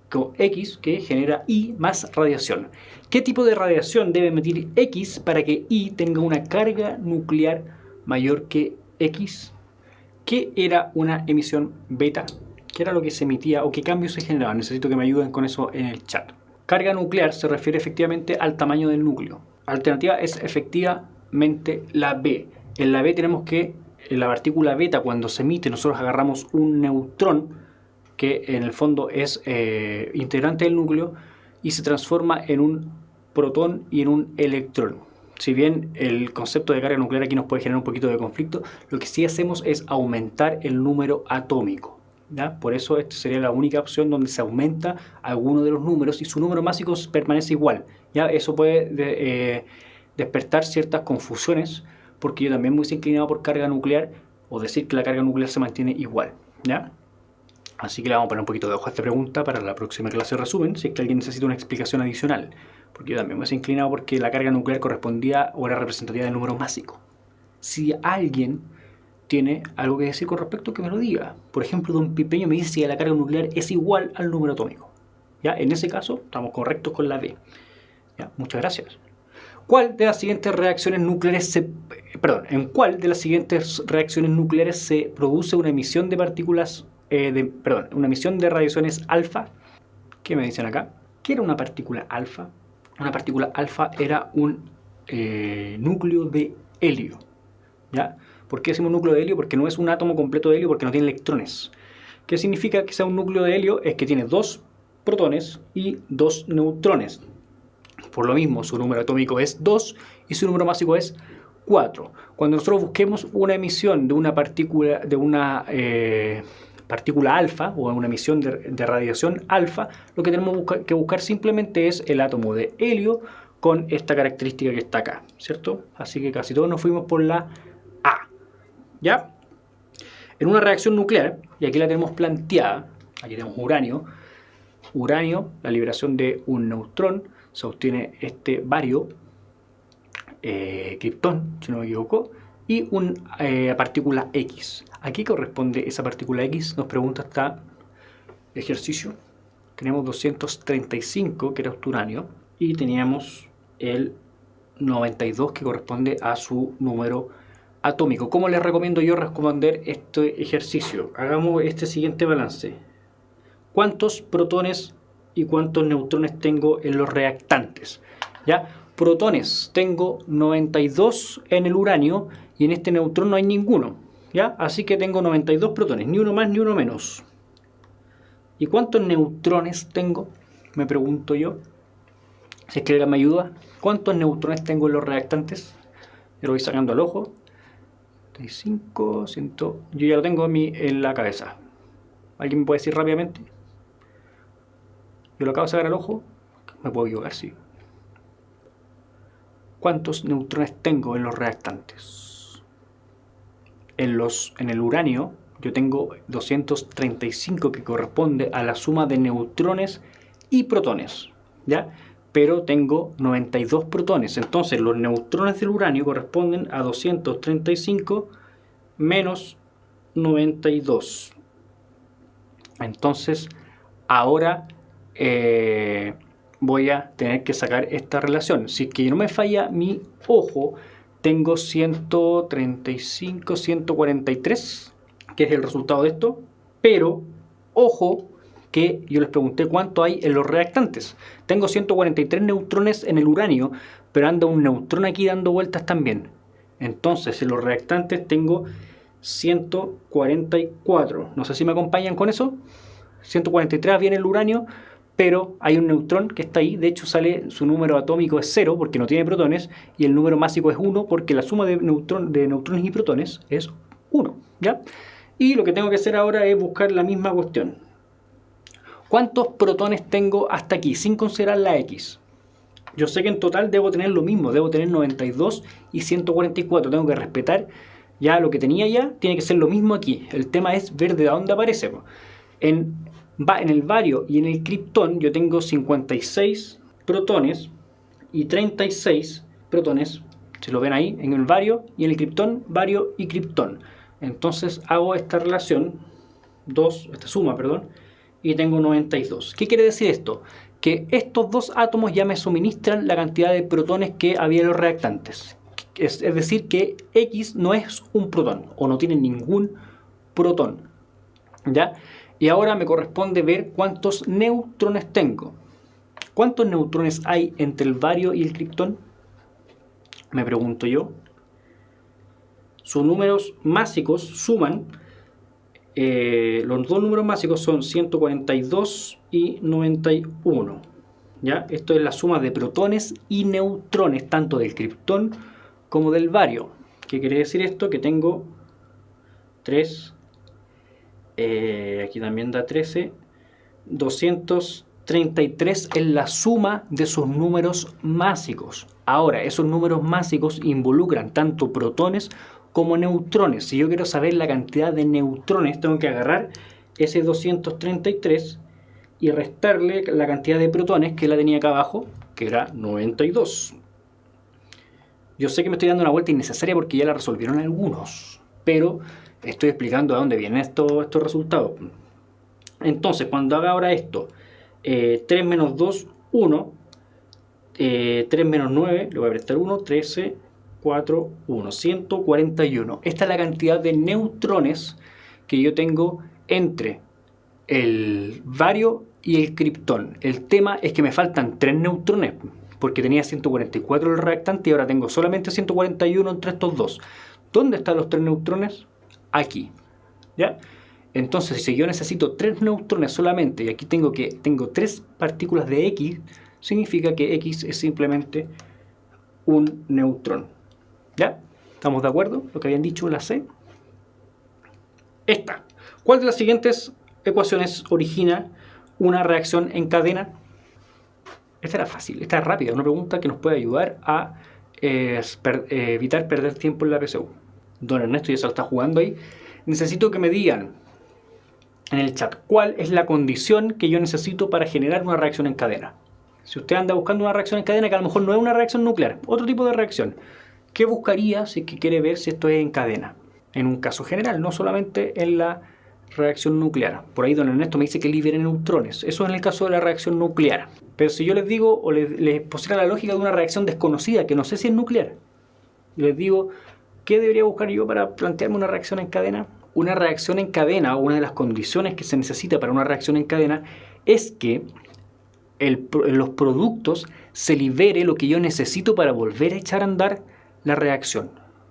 con X que genera Y más radiación. ¿Qué tipo de radiación debe emitir X para que Y tenga una carga nuclear mayor que X? ¿Qué era una emisión beta? ¿Qué era lo que se emitía o qué cambios se generaban? Necesito que me ayuden con eso en el chat. Carga nuclear se refiere efectivamente al tamaño del núcleo. Alternativa es efectivamente la B. En la B tenemos que en la partícula beta, cuando se emite, nosotros agarramos un neutrón que en el fondo es integrante del núcleo y se transforma en un protón y en un electrón. si bien el concepto de carga nuclear aquí nos puede generar un poquito de conflicto, lo que sí hacemos es aumentar el número atómico, ¿ya? Por eso esta sería la única opción donde se aumenta alguno de los números y su número másico permanece igual, ¿ya? Eso puede despertar ciertas confusiones, porque yo también me hubiese inclinado por carga nuclear o decir que la carga nuclear se mantiene igual, ¿ya? Así que le vamos a poner un poquito de ojo a esta pregunta para la próxima clase de resumen, si es que alguien necesita una explicación adicional. Porque yo también me he inclinado porque la carga nuclear correspondía o era representativa del número másico. Si alguien tiene algo que decir con respecto, que me lo diga. Por ejemplo, don Pipeño me dice que la carga nuclear es igual al número atómico. ¿Ya? En ese caso, estamos correctos con la B. ¿Ya? Muchas gracias. ¿Cuál de las siguientes reacciones nucleares ¿En cuál de las siguientes reacciones nucleares se produce una emisión de partículas, una emisión de radiaciones alfa? ¿Qué me dicen acá? ¿Qué era una partícula alfa? Una partícula alfa era un núcleo de helio, ¿ya? ¿Por qué decimos núcleo de helio? Porque no es un átomo completo de helio, porque no tiene electrones. ¿Qué significa que sea un núcleo de helio? Es que tiene 2 protones y 2 neutrones. Por lo mismo, su número atómico es 2 y su número másico es 4. Cuando nosotros busquemos una emisión de una partícula, partícula alfa o una emisión de radiación alfa, lo que tenemos que buscar simplemente es el átomo de helio con esta característica que está acá, ¿cierto? Así que casi todos nos fuimos por la A, ¿ya? En una reacción nuclear, y aquí la tenemos planteada, aquí tenemos uranio, la liberación de un neutrón, se obtiene este bario, kriptón, si no me equivoco, y una partícula X. ¿A qué corresponde esa partícula X? Nos pregunta esta ejercicio. Tenemos 235, que era uranio, y teníamos el 92, que corresponde a su número atómico. ¿Cómo les recomiendo yo responder este ejercicio? Hagamos este siguiente balance. ¿Cuántos protones y cuántos neutrones tengo en los reactantes? ¿Ya? Protones, tengo 92 en el uranio y en este neutrón no hay ninguno, ¿ya? Así que tengo 92 protones, ni uno más ni uno menos. ¿Y cuántos neutrones tengo? Me pregunto yo. Si es que alguien me ayuda. ¿Cuántos neutrones tengo en los reactantes? Yo lo voy sacando al ojo. 35, 100. Yo ya lo tengo en la cabeza. ¿Alguien me puede decir rápidamente? Yo lo acabo de sacar al ojo. Me puedo equivocar, sí. ¿Cuántos neutrones tengo en los reactantes? En el uranio yo tengo 235, que corresponde a la suma de neutrones y protones, ¿ya? Pero tengo 92 protones. Entonces los neutrones del uranio corresponden a 235 menos 92. Entonces ahora voy a tener que sacar esta relación. Si es que no me falla mi ojo, tengo 135, 143, que es el resultado de esto. Pero, ojo, que yo les pregunté cuánto hay en los reactantes. Tengo 143 neutrones en el uranio, pero anda un neutrón aquí dando vueltas también. Entonces, en los reactantes tengo 144. No sé si me acompañan con eso. 143 viene el uranio, pero hay un neutrón que está ahí. De hecho, su número atómico es 0 porque no tiene protones, y el número másico es 1 porque la suma de neutrones y protones es 1, ¿ya? Y lo que tengo que hacer ahora es buscar la misma cuestión. ¿Cuántos protones tengo hasta aquí, sin considerar la X? Yo sé que en total debo tener lo mismo, debo tener 92 y 144. Tengo que respetar ya lo que tenía ya, tiene que ser lo mismo aquí. El tema es ver de dónde aparece. En el bario y en el kriptón yo tengo 56 protones y 36 protones. Se lo ven ahí, en el bario y en el kriptón, bario y kriptón. Entonces hago esta relación, esta suma, y tengo 92. ¿Qué quiere decir esto? Que estos dos átomos ya me suministran la cantidad de protones que había en los reactantes. Es decir, que X no es un protón, o no tiene ningún protón, ¿ya? Y ahora me corresponde ver cuántos neutrones tengo. ¿Cuántos neutrones hay entre el bario y el kriptón? Me pregunto yo. Sus números másicos suman, los dos números másicos son 142 y 91, ¿ya? Esto es la suma de protones y neutrones, tanto del criptón como del bario. ¿Qué quiere decir esto? Que tengo 3, aquí también da 13, 233 es la suma de sus números másicos. Ahora, esos números másicos involucran tanto protones como neutrones. Si yo quiero saber la cantidad de neutrones, tengo que agarrar ese 233 y restarle la cantidad de protones que la tenía acá abajo, que era 92. Yo sé que me estoy dando una vuelta innecesaria porque ya la resolvieron algunos, pero estoy explicando a dónde vienen estos resultados. Entonces, cuando haga ahora esto, 3 menos 2, 1, 3 menos 9, le voy a prestar 1, 13, 4, 1, 141. Esta es la cantidad de neutrones que yo tengo entre el bario y el criptón. El tema es que me faltan 3 neutrones, porque tenía 144 el reactante y ahora tengo solamente 141 entre estos dos. ¿Dónde están los 3 neutrones? Aquí, ¿ya? Entonces, si yo necesito 3 neutrones solamente y aquí tengo 3 partículas de X, significa que X es simplemente un neutrón. ¿Ya? ¿Estamos de acuerdo? Lo que habían dicho en la C. Esta. ¿Cuál de las siguientes ecuaciones origina una reacción en cadena? Esta era fácil, esta es rápida, una pregunta que nos puede ayudar a evitar perder tiempo en la PSU. Don Ernesto ya se lo está jugando ahí. Necesito que me digan en el chat cuál es la condición que yo necesito para generar una reacción en cadena. Si usted anda buscando una reacción en cadena que a lo mejor no es una reacción nuclear, otro tipo de reacción, ¿qué buscaría si es que quiere ver si esto es en cadena? En un caso general, no solamente en la reacción nuclear. Por ahí don Ernesto me dice que libere neutrones. Eso es en el caso de la reacción nuclear. Pero si yo les digo o les pusiera la lógica de una reacción desconocida, que no sé si es nuclear, y les digo, ¿qué debería buscar yo para plantearme una reacción en cadena? Una reacción en cadena, o una de las condiciones que se necesita para una reacción en cadena, es que en los productos se libere lo que yo necesito para volver a echar a andar la reacción.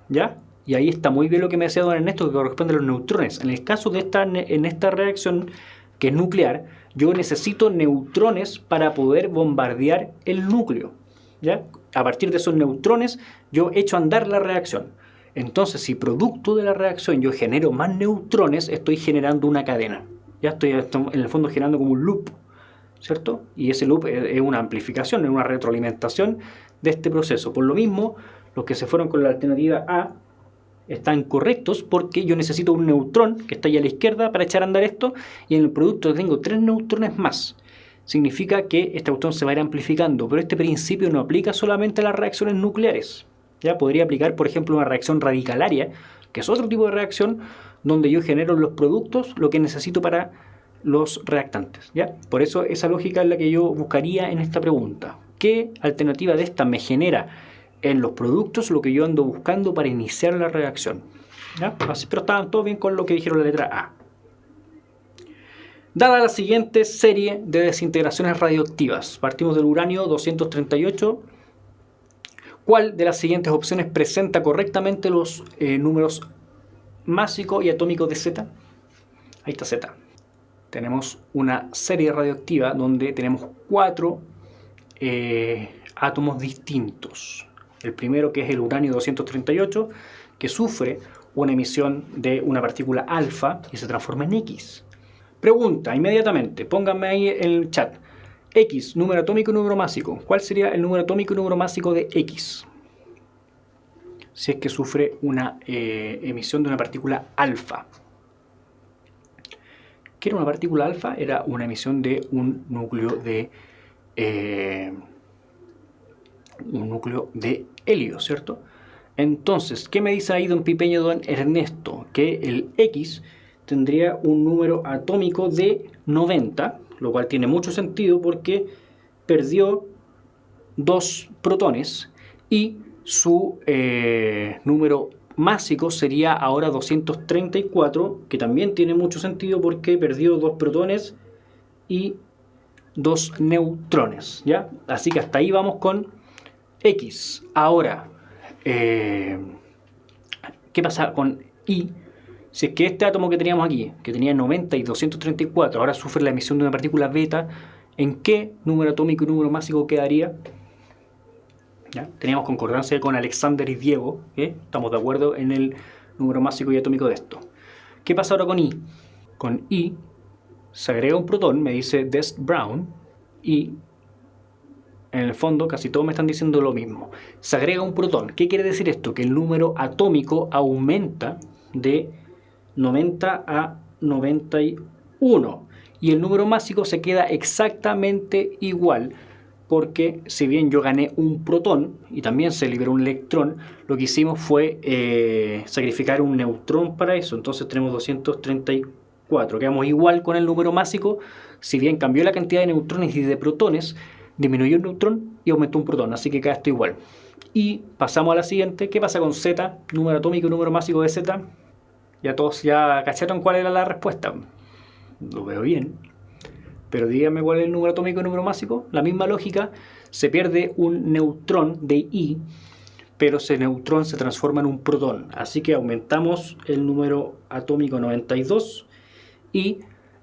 ¿Ya? Y ahí está muy bien lo que me decía don Ernesto, que corresponde a los neutrones. En el caso de esta reacción, que es nuclear, yo necesito neutrones para poder bombardear el núcleo. ¿Ya? A partir de esos neutrones, yo echo a andar la reacción. Entonces, si producto de la reacción yo genero más neutrones, estoy generando una cadena. Ya estoy en el fondo generando como un loop, ¿cierto? Y ese loop es una amplificación, es una retroalimentación de este proceso. Por lo mismo, los que se fueron con la alternativa A están correctos porque yo necesito un neutrón que está ahí a la izquierda para echar a andar esto, y en el producto tengo 3 neutrones más. Significa que este botón se va a ir amplificando, pero este principio no aplica solamente a las reacciones nucleares. ¿Ya? Podría aplicar, por ejemplo, una reacción radicalaria, que es otro tipo de reacción donde yo genero los productos, lo que necesito para los reactantes. ¿Ya? Por eso esa lógica es la que yo buscaría en esta pregunta. ¿Qué alternativa de esta me genera en los productos lo que yo ando buscando para iniciar la reacción? ¿Ya? Así, pero estaban todos bien con lo que dijeron la letra A. Dada la siguiente serie de desintegraciones radioactivas, partimos del uranio 238. ¿Cuál de las siguientes opciones presenta correctamente los números másico y atómico de Z? Ahí está Z. Tenemos una serie radioactiva donde tenemos 4 átomos distintos. El primero, que es el uranio 238, que sufre una emisión de una partícula alfa y se transforma en X. Pregunta inmediatamente, pónganme ahí en el chat. X, número atómico y número másico. ¿Cuál sería el número atómico y número másico de X? Si es que sufre una emisión de una partícula alfa. ¿Qué era una partícula alfa? Era una emisión de un núcleo de helio, ¿cierto? Entonces, ¿qué me dice ahí don Pipeño, don Ernesto? Que el X tendría un número atómico de 90, lo cual tiene mucho sentido porque perdió 2 protones y su número másico sería ahora 234, que también tiene mucho sentido porque perdió 2 protones y 2 neutrones, ¿ya? Así que hasta ahí vamos con X. Ahora, ¿qué pasa con Y? Si es que este átomo que teníamos aquí, que tenía 90 y 234, ahora sufre la emisión de una partícula beta, ¿En qué número atómico y número másico quedaría? ¿Ya? Teníamos concordancia con Alexander y Diego, ¿eh? Estamos de acuerdo en el número másico y atómico de esto. ¿Qué pasa ahora con I? Con I se agrega un protón, me dice Des Brown, y en el fondo casi todos me están diciendo lo mismo. Se agrega un protón. ¿Qué quiere decir esto? Que el número atómico aumenta de 90 a 91 y el número másico se queda exactamente igual, porque si bien yo gané un protón y también se liberó un electrón, lo que hicimos fue sacrificar un neutrón para eso. Entonces tenemos 234, quedamos igual con el número másico. Si bien cambió la cantidad de neutrones y de protones, disminuyó un neutrón y aumentó un protón, así que queda esto igual. Y pasamos a la siguiente. ¿Qué pasa con Z? Número atómico y número másico de Z. Ya todos ya cacharon cuál era la respuesta. Lo veo bien. Pero díganme cuál es el número atómico y el número másico. La misma lógica. Se pierde un neutrón de I, pero ese neutrón se transforma en un protón. Así que aumentamos el número atómico 92 y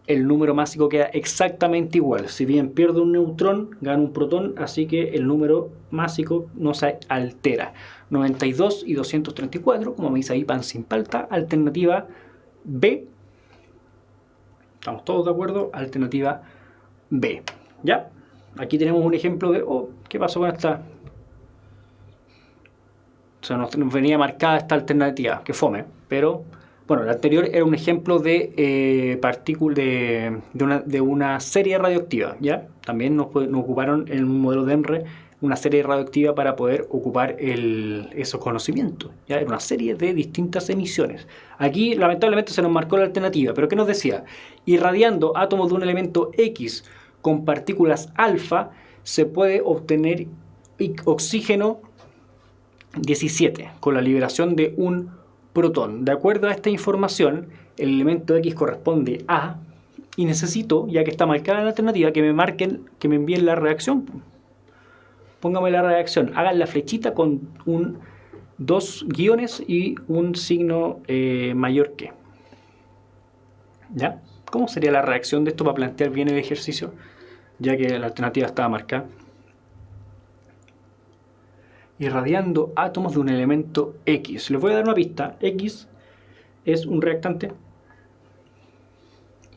el número másico queda exactamente igual. Si bien pierdo un neutrón, gano un protón, así que el número másico no se altera. 92 y 234, como me dice ahí pan sin palta, alternativa B. ¿Estamos todos de acuerdo? Alternativa B. ¿Ya? Aquí tenemos un ejemplo de... Oh, ¿qué pasó con esta? O sea, nos venía marcada esta alternativa, que fome, pero... Bueno, la anterior era un ejemplo de partículas de una serie radioactiva, ¿ya? También nos ocuparon en un modelo de EMRE una serie radioactiva para poder ocupar esos conocimientos, ¿ya? Era una serie de distintas emisiones. Aquí, lamentablemente, se nos marcó la alternativa, pero ¿qué nos decía? Irradiando átomos de un elemento X con partículas alfa, se puede obtener oxígeno 17 con la liberación de un protón. De acuerdo a esta información, el elemento X corresponde a, y necesito, ya que está marcada la alternativa, que me marquen, que me envíen la reacción. Póngame la reacción, hagan la flechita con dos guiones y un signo mayor que. ¿Ya? ¿Cómo sería la reacción de esto para plantear bien el ejercicio? Ya que la alternativa estaba marcada. Irradiando átomos de un elemento X. Les voy a dar una pista. X es un reactante.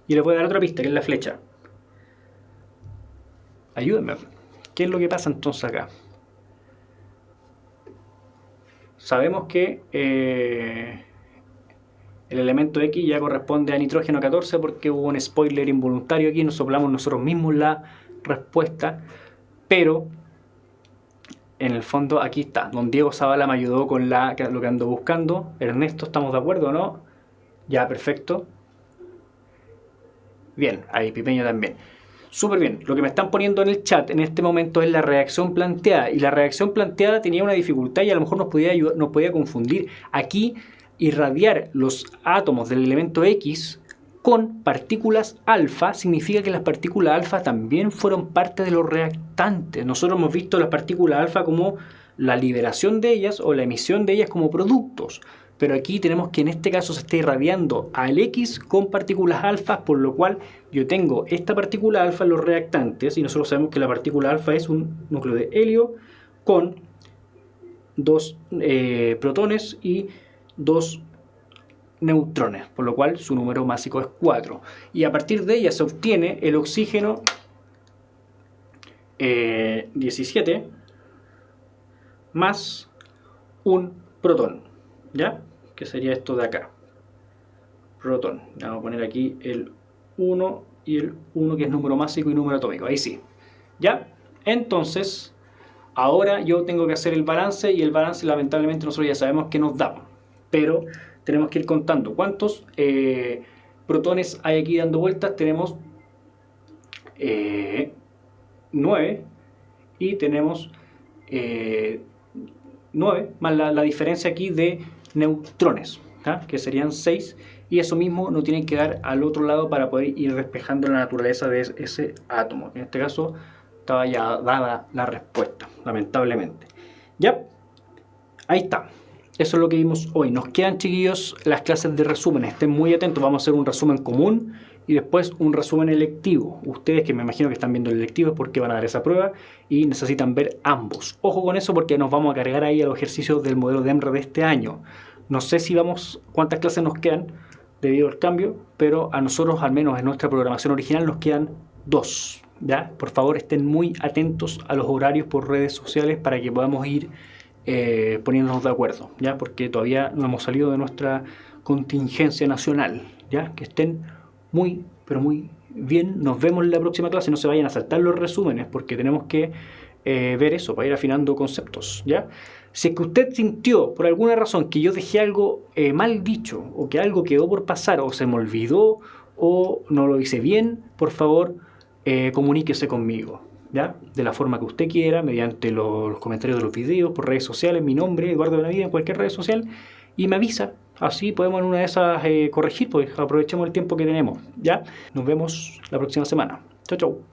Y les voy a dar otra pista, que es la flecha. Ayúdenme. ¿Qué es lo que pasa entonces acá? Sabemos que el elemento X ya corresponde a nitrógeno 14 porque hubo un spoiler involuntario aquí. Nos soplamos nosotros mismos la respuesta. Pero... en el fondo aquí está, don Diego Zavala me ayudó con lo que ando buscando. Ernesto, ¿estamos de acuerdo o no? Ya, perfecto. Bien, ahí Pipeño también. Súper bien, lo que me están poniendo en el chat en este momento es la reacción planteada. Y la reacción planteada tenía una dificultad y a lo mejor nos podía confundir. Aquí, irradiar los átomos del elemento X con partículas alfa significa que las partículas alfa también fueron parte de los reactantes. Nosotros hemos visto las partículas alfa como la liberación de ellas o la emisión de ellas como productos. Pero aquí tenemos que en este caso se está irradiando al X con partículas alfa, por lo cual yo tengo esta partícula alfa en los reactantes y nosotros sabemos que la partícula alfa es un núcleo de helio con dos protones y dos neutrones, por lo cual su número másico es 4. Y a partir de ella se obtiene el oxígeno 17 más un protón, ¿ya? Que sería esto de acá. Protón. Vamos a poner aquí el 1 y el 1 que es número másico y número atómico. Ahí sí. ¿Ya? Entonces, ahora yo tengo que hacer el balance y el balance lamentablemente nosotros ya sabemos que nos da. Pero tenemos que ir contando cuántos protones hay aquí dando vueltas. Tenemos 9 y tenemos 9 más la diferencia aquí de neutrones, ¿tá? Que serían 6, y eso mismo nos tienen que dar al otro lado para poder ir despejando la naturaleza de ese átomo. En este caso estaba ya dada la respuesta, lamentablemente. Ya, ahí está. Eso es lo que vimos hoy. Nos quedan, chiquillos, las clases de resumen. Estén muy atentos. Vamos a hacer un resumen común y después un resumen electivo. Ustedes que me imagino que están viendo el electivo es porque van a dar esa prueba y necesitan ver ambos. Ojo con eso porque nos vamos a cargar ahí a los ejercicios del modelo de EMRE de este año. No sé si cuántas clases nos quedan debido al cambio, pero a nosotros, al menos en nuestra programación original, nos quedan 2. ¿Ya? Por favor, estén muy atentos a los horarios por redes sociales para que podamos ir poniéndonos de acuerdo, ¿ya? Porque todavía no hemos salido de nuestra contingencia nacional, ¿ya? Que estén muy, pero muy bien. Nos vemos en la próxima clase. No se vayan a saltar los resúmenes porque tenemos que ver eso para ir afinando conceptos, ¿ya? Si es que usted sintió por alguna razón que yo dejé algo mal dicho o que algo quedó por pasar o se me olvidó o no lo hice bien, por favor comuníquese conmigo, ¿ya? De la forma que usted quiera, mediante los comentarios de los videos, por redes sociales, mi nombre, Eduardo Benavides, en cualquier red social, y me avisa. Así podemos en una de esas corregir, pues aprovechemos el tiempo que tenemos, ¿ya? Nos vemos la próxima semana. Chau, chau.